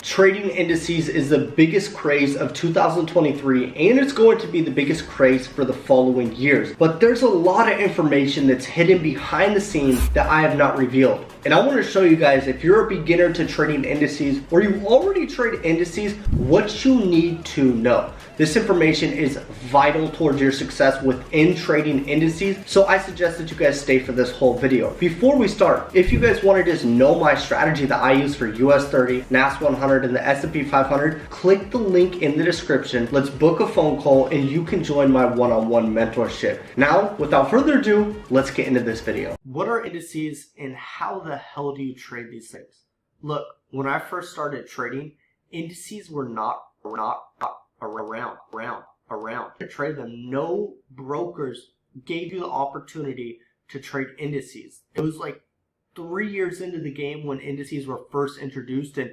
Trading indices is the biggest craze of 2023, and it's going to be the biggest craze for the following years. But there's a lot of information that's hidden behind the scenes that I have not revealed. And I want to show you guys, if you're a beginner to trading indices or you already trade indices, what you need to know. This information is vital towards your success within trading indices, so I suggest that you guys stay for this whole video. Before we start, if you guys want to just know my strategy that I use for US 30, NAS 100, and the S&P 500, click the link in the description. Let's book a phone call and you can join my one-on-one mentorship. Now, without further ado, let's get into this video. What are indices and how the hell do you trade these things? Look, when I first started trading, indices were not around to trade them. No brokers gave you the opportunity to trade indices. It was like 3 years into the game when indices were first introduced, and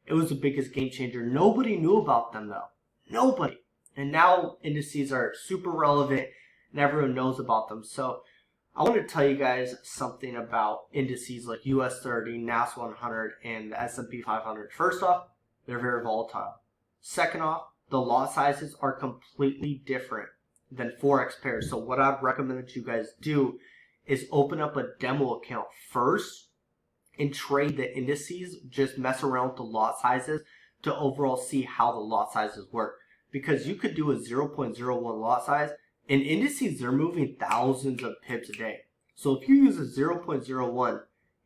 it was the biggest game changer. Nobody knew about them though. Nobody. And now indices are super relevant and everyone knows about them. So I want to tell you guys something about indices like US 30, NAS 100, and the S&P 500. First off, they're very volatile. Second off, the lot sizes are completely different than Forex pairs. So what I'd recommend that you guys do is open up a demo account first and trade the indices. Just mess around with the lot sizes to overall see how the lot sizes work. Because you could do a 0.01 lot size, and indices, they're moving thousands of pips a day. So if you use a 0.01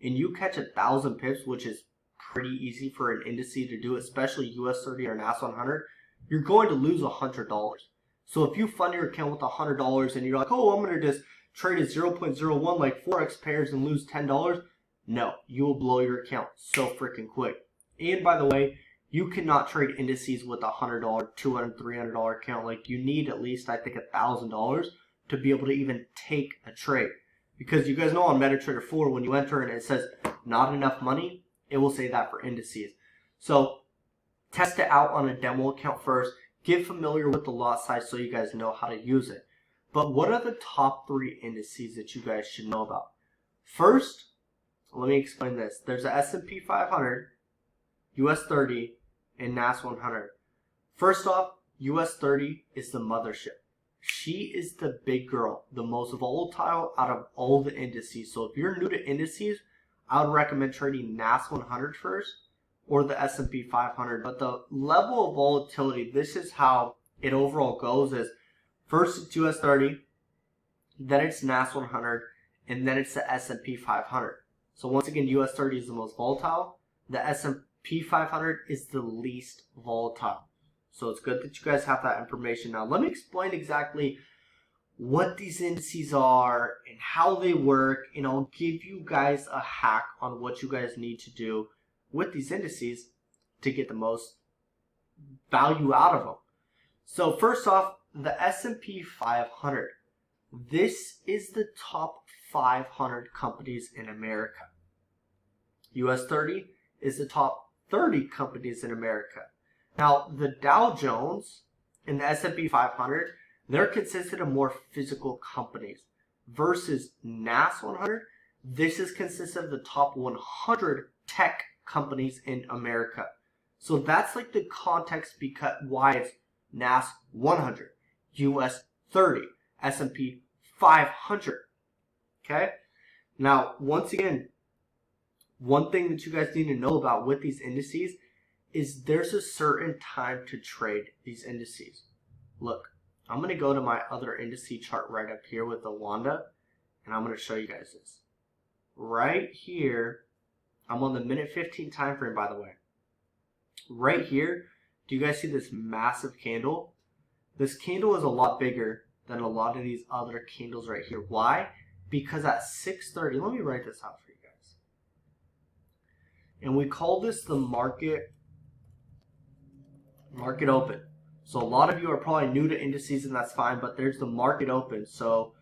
and you catch 1,000 pips, which is pretty easy for an indice to do, especially US 30 or NAS 100, you're going to lose $100. So if you fund your account with $100 and you're like, oh, I'm going to just trade a 0.01 like Forex pairs and lose $10, no, you will blow your account so freaking quick. And by the way, you cannot trade indices with a $100, $200, $300 account. Like, you need at least, I think, $1,000 to be able to even take a trade. Because you guys know on MetaTrader 4, when you enter and it says not enough money, it will say that for indices. So test it out on a demo account first. Get familiar with the lot size so you guys know how to use it. But what are the top 3 indices that you guys should know about? First, let me explain this. There's a S&P 500, US 30, and NAS 100. First off, US 30 is the mothership. She is the big girl, the most volatile out of all the indices. So if you're new to indices, I would recommend trading NAS 100 first or the S&P 500. But the level of volatility, this is how it overall goes, is first it's US 30, then it's NAS 100, and then it's the S&P 500. So once again, US 30 is the most volatile. The S&P 500 is the least volatile. So it's good that you guys have that information. Now let me explain exactly what these indices are and how they work, and I'll give you guys a hack on what you guys need to do with these indices to get the most value out of them. So first off, the S&P 500. This is the top 500 companies in America. US 30 is the top 30 companies in America. Now, the Dow Jones and the S&P 500, they're consisted of more physical companies. Versus NAS 100, this is consisted of the top 100 tech companies in America. So that's like the context because why it's NAS 100, US 30, S&P 500. Okay? Now, once again, one thing that you guys need to know about with these indices is there's a certain time to trade these indices. Look, I'm going to go to my other indice chart right up here with the Wanda, and I'm going to show you guys this. Right here, I'm on the minute 15 time frame, by the way. Right here, do you guys see this massive candle? This candle is a lot bigger than a lot of these other candles right here. Why? Because at 6:30, let me write this out for you guys. And we call this the market open. So a lot of you are probably new to indices, and that's fine, but there's the market open. So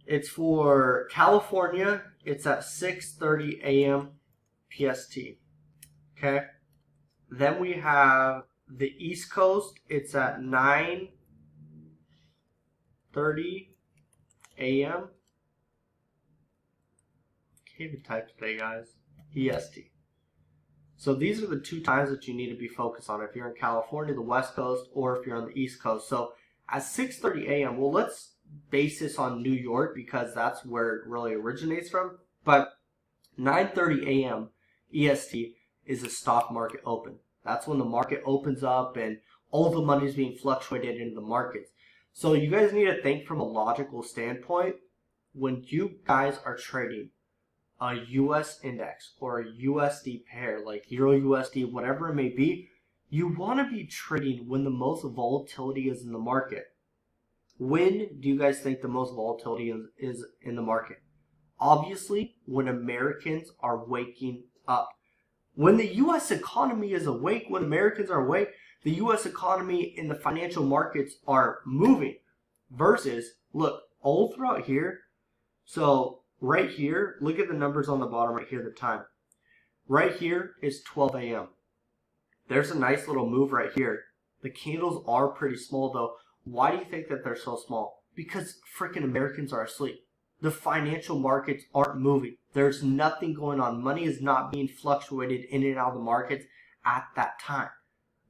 it's for California, it's at 6:30 a.m. PST. Okay? Then we have the East Coast, it's at 9:30 a.m. Can't even type today, guys. EST. So these are the two times that you need to be focused on if you're in California, the West Coast, or if you're on the East Coast. So at 6:30 a.m., well, let's base this on New York because that's where it really originates from. But 9:30 a.m. EST is the stock market open. That's when the market opens up and all the money is being fluctuated into the markets. So you guys need to think from a logical standpoint. When you guys are trading a US index or a USD pair like Euro USD, whatever it may be, you want to be trading when the most volatility is in the market. When do you guys think the most volatility is in the market? Obviously, when Americans are waking up. When the US economy is awake, when Americans are awake, the US economy and the financial markets are moving. Versus, look, all throughout here, so right here, look at the numbers on the bottom right here, the time. Right here is 12 a.m. There's a nice little move right here. The candles are pretty small though. Why do you think that they're so small? Because freaking Americans are asleep. The financial markets aren't moving. There's nothing going on. Money is not being fluctuated in and out of the markets at that time.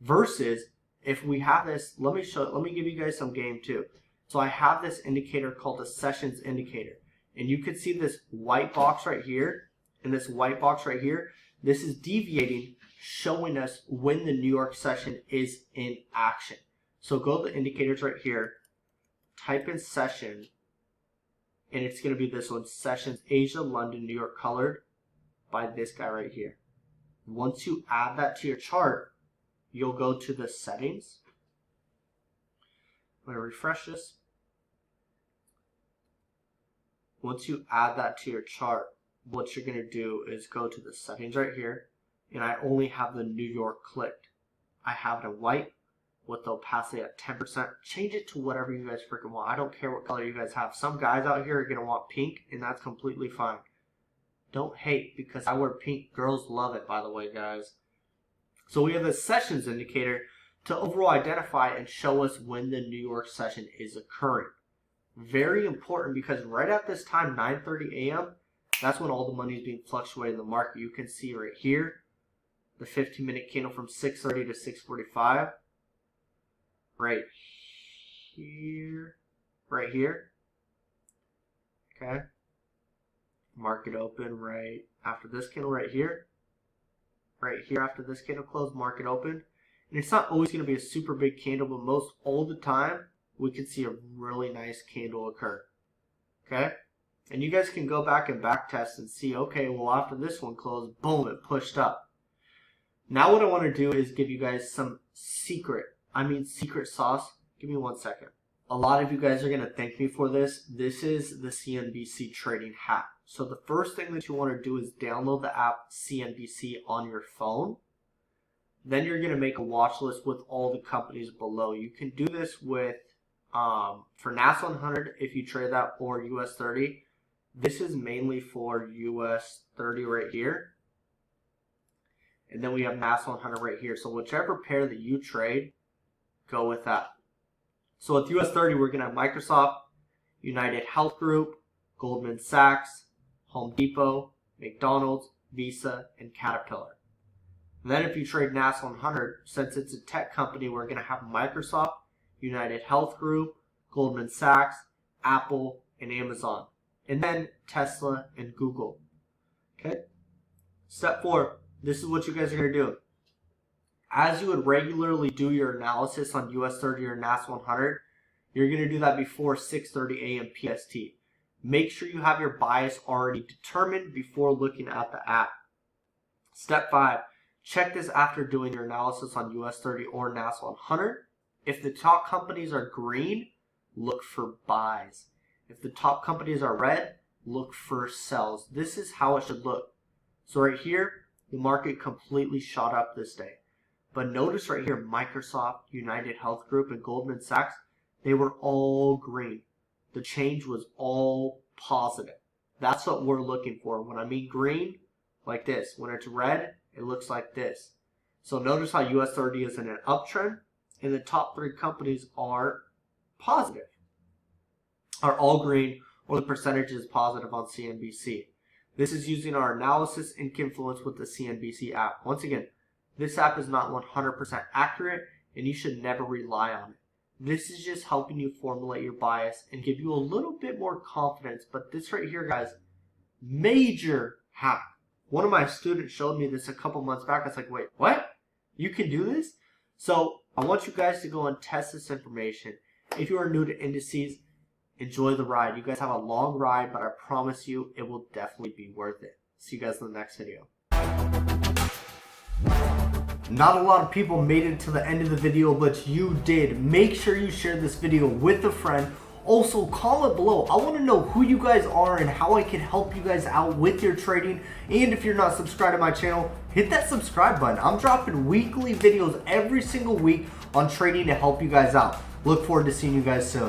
Versus if we have this, let me give you guys some game too. So I have this indicator called the sessions indicator. And you can see this white box right here and this white box right here. This is deviating, showing us when the New York session is in action. So go to the indicators right here, type in session, and it's going to be this one, Sessions Asia, London, New York, colored by this guy right here. Once you add that to your chart, you'll go to the settings. I'm going to refresh this. Once you add that to your chart, what you're going to do is go to the settings right here, and I only have the New York clicked. I have it in white with the opacity at 10%. Change it to whatever you guys freaking want. I don't care what color you guys have. Some guys out here are going to want pink, and that's completely fine. Don't hate because I wear pink. Girls love it, by the way, guys. So we have the sessions indicator to overall identify and show us when the New York session is occurring. Very important because right at this time, 9:30 a.m., that's when all the money is being fluctuated in the market. You can see right here, the 15-minute candle from 6:30 to 6:45. Right here. Okay. Market open right after this candle right here. Right here after this candle close, market open. And it's not always going to be a super big candle, but most all the time, we can see a really nice candle occur. Okay? And you guys can go back and back test and see, okay, well after this one closed, boom, it pushed up. Now what I want to do is give you guys some secret sauce. Give me 1 second. A lot of you guys are going to thank me for this. This is the CNBC trading hack. So the first thing that you want to do is download the app CNBC on your phone. Then you're going to make a watch list with all the companies below. You can do this with for NAS 100 if you trade that, or US 30. This is mainly for US 30 right here. And then we have NAS 100 right here. So whichever pair that you trade, go with that. So with US 30, we're going to have Microsoft, United Health Group, Goldman Sachs, Home Depot, McDonald's, Visa, and Caterpillar. And then if you trade NAS 100, since it's a tech company, we're going to have Microsoft, United Health Group, Goldman Sachs, Apple, and Amazon. And then Tesla and Google. Okay? Step 4, this is what you guys are going to do. As you would regularly do your analysis on US 30 or NAS 100, you're going to do that before 6:30 a.m. PST. Make sure you have your bias already determined before looking at the app. Step 5, check this after doing your analysis on US 30 or NAS 100. If the top companies are green, look for buys. If the top companies are red, look for sells. This is how it should look. So right here, the market completely shot up this day. But notice right here, Microsoft, United Health Group, and Goldman Sachs, they were all green. The change was all positive. That's what we're looking for. When I mean green, like this. When it's red, it looks like this. So notice how US 30 is in an uptrend, and the top 3 companies are positive, are all green, or the percentage is positive on CNBC. This is using our analysis and influence with the CNBC app. Once again, this app is not 100% accurate and you should never rely on it. This is just helping you formulate your bias and give you a little bit more confidence. But this right here, guys, major hack. One of my students showed me this a couple months back. I was like, wait, what? You can do this? So I want you guys to go and test this information. If you are new to indices, enjoy the ride. You guys have a long ride, but I promise you it will definitely be worth it. See you guys in the next video. Not a lot of people made it to the end of the video, but you did. Make sure you share this video with a friend. Also, comment below. I want to know who you guys are and how I can help you guys out with your trading. And if you're not subscribed to my channel, hit that subscribe button. I'm dropping weekly videos every single week on trading to help you guys out. Look forward to seeing you guys soon.